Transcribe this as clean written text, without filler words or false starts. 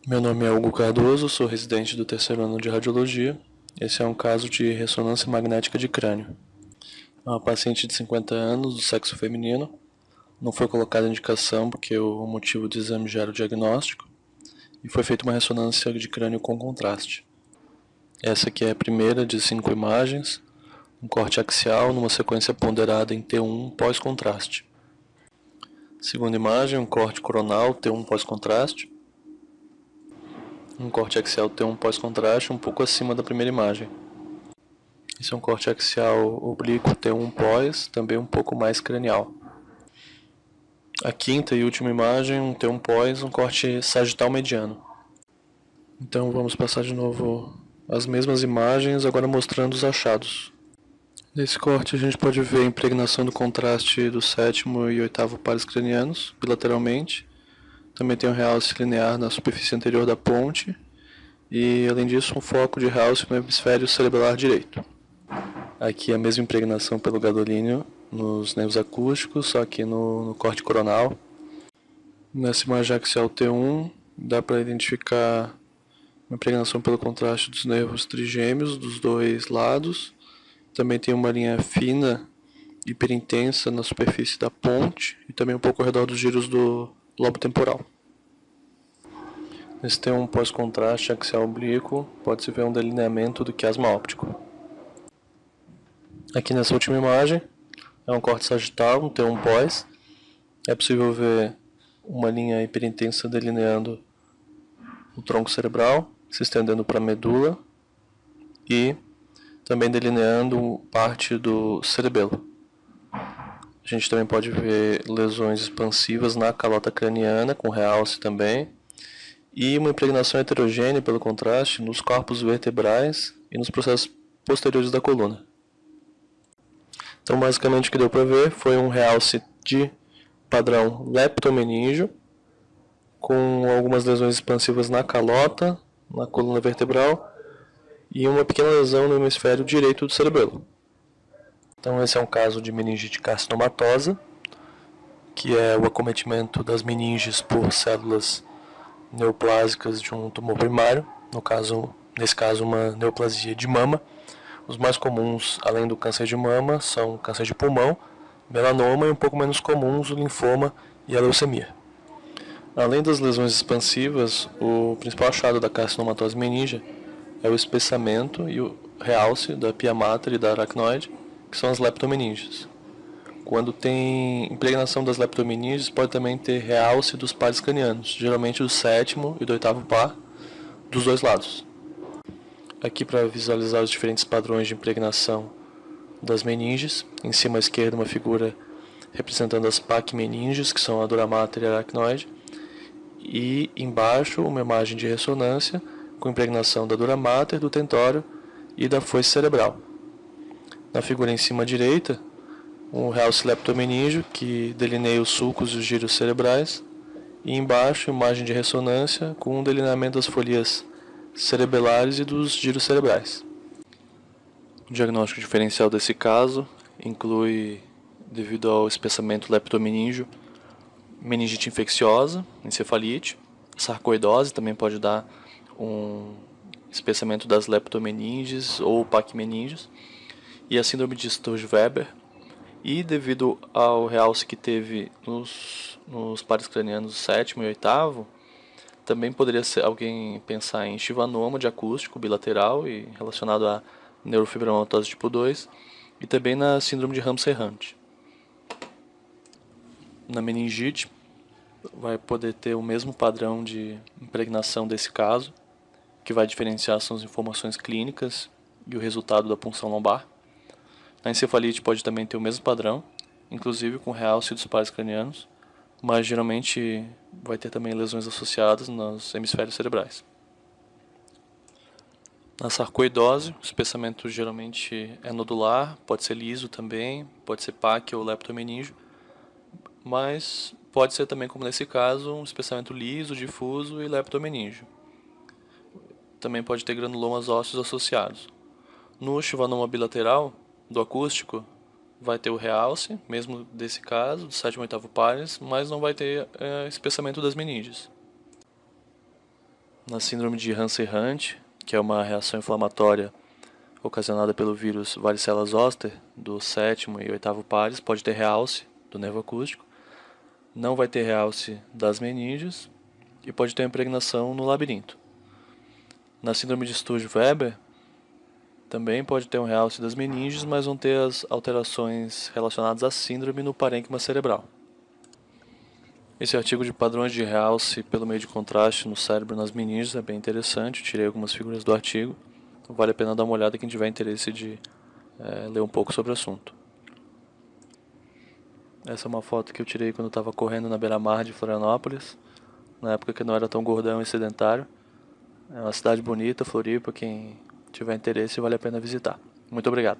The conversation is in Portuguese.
Meu nome é Hugo Cardoso, sou residente do terceiro ano de radiologia. Esse é um caso de ressonância magnética de crânio. É uma paciente de 50 anos, do sexo feminino. Não foi colocada indicação porque o motivo do exame já era o diagnóstico. E foi feita uma ressonância de crânio com contraste. Essa aqui é a primeira de 5 imagens. Um corte axial numa sequência ponderada em T1 pós-contraste. Segunda imagem, um corte coronal T1 pós-contraste. Um corte axial T1 pós-contraste um pouco acima da primeira imagem. Esse é um corte axial oblíquo T1 pós, também um pouco mais cranial. A quinta e última imagem, um T1 pós, um corte sagital mediano. Então vamos passar de novo as mesmas imagens, agora mostrando os achados. Nesse corte a gente pode ver a impregnação do contraste do sétimo e oitavo pares cranianos, bilateralmente. Também tem um realce linear na superfície anterior da ponte. E, além disso, um foco de realce no hemisfério cerebelar direito. Aqui a mesma impregnação pelo gadolínio nos nervos acústicos, só que no corte coronal. Nessa imagem axial T1, dá para identificar uma impregnação pelo contraste dos nervos trigêmeos dos dois lados. Também tem uma linha fina, hiperintensa na superfície da ponte e também um pouco ao redor dos giros do lobo temporal. Nesse T1 pós-contraste axial oblíquo, pode-se ver um delineamento do quiasma óptico. Aqui nessa última imagem, é um corte sagital, um T1 pós. É possível ver uma linha hiperintensa delineando o tronco cerebral, se estendendo para a medula e também delineando parte do cerebelo. A gente também pode ver lesões expansivas na calota craniana, com realce também, e uma impregnação heterogênea, pelo contraste, nos corpos vertebrais e nos processos posteriores da coluna. Então, basicamente, o que deu para ver foi um realce de padrão leptomeníngeo, com algumas lesões expansivas na calota, na coluna vertebral, e uma pequena lesão no hemisfério direito do cerebelo. Então, esse é um caso de meningite carcinomatosa, que é o acometimento das meninges por células neoplásicas de um tumor primário, nesse caso, uma neoplasia de mama. Os mais comuns, além do câncer de mama, são câncer de pulmão, melanoma e um pouco menos comuns o linfoma e a leucemia. Além das lesões expansivas, o principal achado da carcinomatose meningia é o espessamento e o realce da pia mater e da aracnoide, que são as leptomeninges. Quando tem impregnação das leptomeninges, pode também ter realce dos pares cranianos, geralmente do sétimo e do oitavo par, dos dois lados. Aqui para visualizar os diferentes padrões de impregnação das meninges, em cima à esquerda uma figura representando as pacmeninges, que são a dura mater e a aracnoide, e embaixo uma imagem de ressonância com impregnação da dura mater, do tentório e da foice cerebral. Na figura em cima à direita, um realce leptomeníngeo que delineia os sulcos e os giros cerebrais, e embaixo imagem de ressonância com um delineamento das folias cerebelares e dos giros cerebrais. O diagnóstico diferencial desse caso inclui, devido ao espessamento leptomeníngeo, meningite infecciosa, encefalite, sarcoidose também pode dar um espessamento das leptomeninges ou pacmeninges, e a síndrome de Sturge-Weber. E devido ao realce que teve nos pares cranianos sétimo e oitavo, também poderia ser alguém pensar em chivanoma de acústico bilateral e relacionado a neurofibromatose tipo 2, e também na síndrome de Ramsay-Hunt. Na meningite, vai poder ter o mesmo padrão de impregnação desse caso, que vai diferenciar são as informações clínicas e o resultado da punção lombar. Na encefalite pode também ter o mesmo padrão, inclusive com realce dos pares cranianos, mas geralmente vai ter também lesões associadas nos hemisférios cerebrais. Na sarcoidose, o espessamento geralmente é nodular, pode ser liso também, pode ser PAC ou leptomeníngeo, mas pode ser também, como nesse caso, um espessamento liso, difuso e leptomeníngeo. Também pode ter granulomas ósseos associados. No chivanoma bilateral, do acústico, vai ter o realce, mesmo desse caso, do sétimo e oitavo pares, mas não vai ter espessamento das meninges. na síndrome de Hansen-Hunt, que é uma reação inflamatória ocasionada pelo vírus varicela zoster, do sétimo e oitavo pares, pode ter realce do nervo acústico, não vai ter realce das meninges e pode ter impregnação no labirinto. Na síndrome de Sturge-Weber, também pode ter um realce das meninges, mas vão ter as alterações relacionadas à síndrome no parênquima cerebral. Esse artigo de padrões de realce pelo meio de contraste no cérebro e nas meninges é bem interessante, eu tirei algumas figuras do artigo, então vale a pena dar uma olhada quem tiver interesse de ler um pouco sobre o assunto. Essa é uma foto que eu tirei quando eu estava correndo na beira-mar de Florianópolis, na época que eu não era tão gordão e sedentário. É uma cidade bonita, Floripa, quem tiver interesse vale a pena visitar. Muito obrigado.